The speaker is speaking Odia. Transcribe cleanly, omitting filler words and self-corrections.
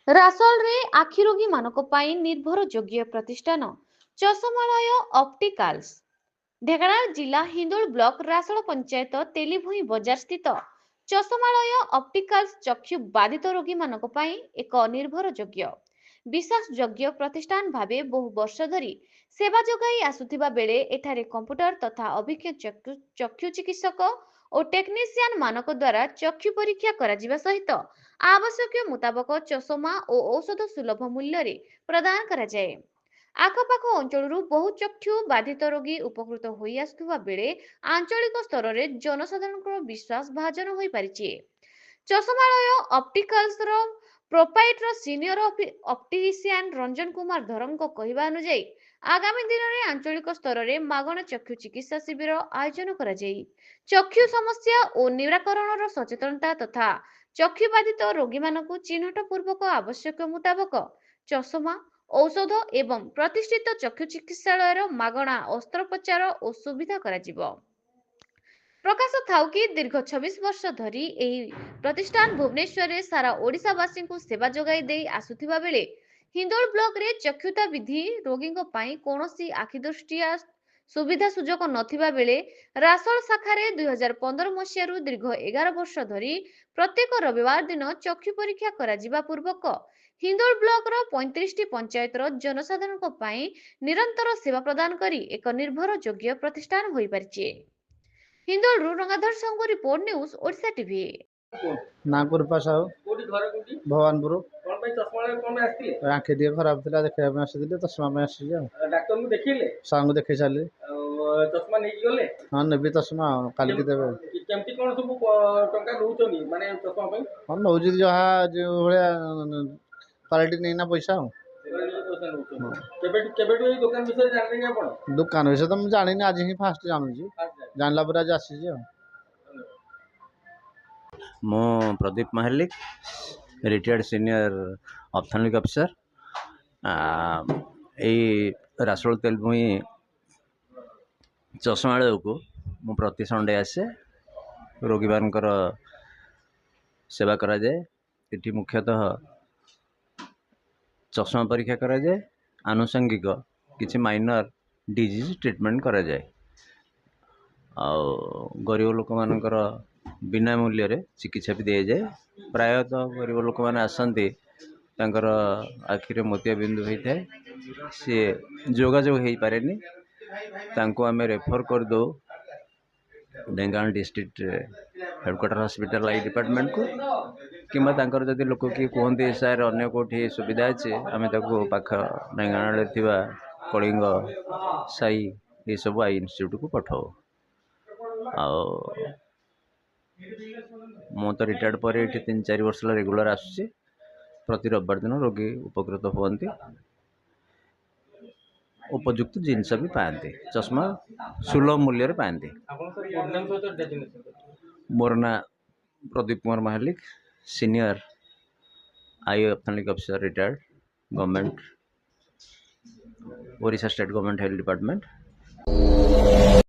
ରାସୋଲରେ ଆଖି ରୋଗୀ ମାନଙ୍କ ପାଇଁ ନିର୍ଭରଯୋଗ୍ୟ ପ୍ରତିଷ୍ଠାନ ଚଷମାଳୟ ଅପ୍ଟିକାଲ୍ସ। ଢେଙ୍କାନାଳ ଜିଲ୍ଲା ହିନ୍ଦୋଳ ବ୍ଲକ ରାସୋଳ ପଞ୍ଚାୟତ ତେଲିଭୂଇଁ ବଜାର ସ୍ଥିତ ଚଷମାଳୟ ଅପ୍ଟିକାଲ୍ସ ଚକ୍ଷୁ ବାଧିତ ରୋଗୀ ମାନଙ୍କ ପାଇଁ ଏକ ନିର୍ଭରଯୋଗ୍ୟ ବିଶ୍ୱାସଯୋଗ୍ୟ ପ୍ରତିଷ୍ଠାନ ଭାବେ ବହୁ ବର୍ଷ ଧରି ସେବା ଯୋଗାଇ ଆସୁଥିବା ବେଳେ ଏଠାରେ କମ୍ପ୍ୟୁଟର ତଥା ଅଭିଜ୍ଞ ଚକ୍ଷୁ ଚିକିତ୍ସକ ଓ ଟେକ୍ନିସିଆନ ମାନଙ୍କ ଦ୍ୱାରା ଚକ୍ଷୁ ପରୀକ୍ଷା କରାଯିବା ସହିତ ଆବଶ୍ୟକ ମୁତାବକ ଚଷମା ଓ ଔଷଧ ସୁଲଭ ମୂଲ୍ୟରେ ପ୍ରଦାନ କରାଯାଏ। ଆଖପାଖ ଅଞ୍ଚଳରୁ ବହୁ ଚକ୍ଷୁ ବାଧିତ ରୋଗୀ ଉପକୃତ ହୋଇ ଆସୁଥିବା ବେଳେ ଆଞ୍ଚଳିକ ସ୍ତରରେ ଜନସାଧାରଣଙ୍କର ବିଶ୍ୱାସ ଭାଜନ ହୋଇପାରିଛି। ଚଷମାଳୟ ଅପ୍ଟିକାଲ୍ସର ପ୍ରୋପାଇଟର ସିନିୟର ଅପ୍ଟିସିଆନ ରଞ୍ଜନ କୁମାର ଧରଙ୍କ କହିବା ଅନୁଯାୟୀ ଆଗାମୀ ଦିନରେ ଆଞ୍ଚଳିକ ସ୍ତରରେ ମାଗଣା ଚକ୍ଷୁ ଚିକିତ୍ସା ଶିବିର ଆୟୋଜନ କରାଯାଇ ଚକ୍ଷୁ ସମସ୍ୟା ଓ ନିରାକରଣର ସଚେତନତା ତଥା ଚକ୍ଷୁବାଧିତ ରୋଗୀମାନଙ୍କୁ ଚିହ୍ନଟ ପୂର୍ବକ ଆବଶ୍ୟକ ମୁତାବକ ଚଷମା ଔଷଧ ଏବଂ ପ୍ରତିଷ୍ଠିତ ଚକ୍ଷୁ ଚିକିତ୍ସାଳୟର ମାଗଣା ଅସ୍ତ୍ରୋପଚାର ଓ ସୁବିଧା କରାଯିବ। ପ୍ରକାଶ ଥାଉକି ଦୀର୍ଘ 26 ବର୍ଷ ଧରି ଏହି ପ୍ରତିଷ୍ଠାନ ଭୁବନେଶ୍ୱରରେ ସାରା ଓଡ଼ିଶାବାସୀଙ୍କୁ ସେବା ଯୋଗାଇ ଦେଇ ଆସୁଥିବା ବେଳେ ହିନ୍ଦୋଳ ବ୍ଲକରେ ଚକ୍ଷୁତା ବିଧି ରୋଗୀଙ୍କ ପାଇଁ କୌଣସି ଆଖି ଦୃଷ୍ଟିଆ ସୁବିଧା ସୁଯୋଗ ନଥିବା ବେଳେ ରାସୋଳ ଶାଖାରେ 2015 ମସିହାରୁ ଦୀର୍ଘ 11 ବର୍ଷ ଧରି ପ୍ରତ୍ୟେକ ରବିବାର ଦିନ ଚକ୍ଷୁ ପରୀକ୍ଷା କରାଯିବା ପୂର୍ବକ ହିନ୍ଦୋଳ ବ୍ଲକର 35ଟି ପଞ୍ଚାୟତର ଜନସାଧାରଣଙ୍କ ପାଇଁ ନିରନ୍ତର ସେବା ପ୍ରଦାନ କରି ଏକ ନିର୍ଭରଯୋଗ୍ୟ ପ୍ରତିଷ୍ଠାନ ହୋଇପାରିଛି। ହିନ୍ଦୋଳରୁ ରଙ୍ଗାଧର ସାହୁଙ୍କ report, news Odisha TV. Nagpur pass ଆଉ ଭବାନପୁର ଆଖି ଟିକେ ଖରାପ ଥିଲା ଦେଖିବା ପାଇଁ ଆସିଥିଲି ଚଷମା ପାଇଁ ଆସିଛି ଆଉ ଡାକ୍ତରଙ୍କୁ ଦେଖେଇଲେ ସାର୍ଙ୍କୁ ଦେଖେଇ ସାରିଲି। ଚଷମା ନେଇକି ଗଲେ? ହଁ ନେବି ଚଷମା କାଲିକି ଦେବେ। କେମିତି କଣ ସବୁ ଟଙ୍କା ଦଉଛନ୍ତି ମାନେ ଚଷମା ପାଇଁ? ହଁ ନଉଛି ଯାହା ଯେଉଁ ଭଳିଆ କ୍ୱାଲିଟି ନେଇନା ପଇସା ଆଉ କେବେଠୁ ଏଇ ଦୋକାନ ବିଷୟରେ ଜାଣିଲେଣି ଆପଣ? ଦୋକାନ ବିଷୟରେ ତ ମୁଁ ଜାଣିନି, ଆଜି ହିଁ ଫାଷ୍ଟ ଜାଣୁଛି। ଜାଣିଲା ପରେ ଆଜି ଆସିଛି ଆଉ। ମୁଁ Pradeep Mahalik, retired senior ophthalmic officer. ଏଇ ରାସୋଳ ତେଲଭୂଇଁ ଚଷମାଳୟକୁ ମୁଁ ପ୍ରତି ସଣ୍ଡେ ଆସେ, ରୋଗୀମାନଙ୍କର ସେବା କରାଯାଏ। ଏଠି ମୁଖ୍ୟତଃ ଚଷମା ପରୀକ୍ଷା କରାଯାଏ, ଆନୁଷଙ୍ଗିକ କିଛି ମାଇନର ଡିଜିଜ୍ ଟ୍ରିଟମେଣ୍ଟ କରାଯାଏ। ଆଉ ଗରିବ ଲୋକମାନଙ୍କର ବିନା ମୂଲ୍ୟରେ ଚିକିତ୍ସା ବି ଦିଆଯାଏ। ପ୍ରାୟତଃ ଗରିବ ଲୋକମାନେ ଆସନ୍ତି, ତାଙ୍କର ଆଖିରେ ମୋତିଆବିନ୍ଦୁ ହୋଇଥାଏ, ସିଏ ଯୋଗାଯୋଗ ହେଇପାରେନି, ତାଙ୍କୁ ଆମେ ରେଫର କରିଦେଉ Dhenkanal district headquarter hospital eye ଡିପାର୍ଟମେଣ୍ଟକୁ, କିମ୍ବା ତାଙ୍କର ଯଦି ଲୋକ କିଏ କୁହନ୍ତି ସାର୍ ଅନ୍ୟ କେଉଁଠି ସୁବିଧା ଅଛି, ଆମେ ତାକୁ ପାଖ ଢେଙ୍କାନାଳରେ ଥିବା କଳିଙ୍ଗ ସାଇ ଏସବୁ ଆଇ ଇନଷ୍ଟିଚ୍ୟୁଟକୁ ପଠାଉ। ଆଉ ମୁଁ ତ ରିଟାୟାର୍ଡ ପରେ ଏଠି 3-4 ବର୍ଷ ହେଲା ରେଗୁଲାର ଆସୁଛି। ପ୍ରତି ରବିବାର ଦିନ ରୋଗୀ ଉପକୃତ ହୁଅନ୍ତି, ଉପଯୁକ୍ତ ଜିନିଷ ବି ପାଆନ୍ତି, ଚଷମା ସୁଲଭ ମୂଲ୍ୟରେ ପାଆନ୍ତି। ମୋର ନାଁ Pradeep Kumar Mahalik, senior eye ophthalmic officer, retired government, Odisha state government health department.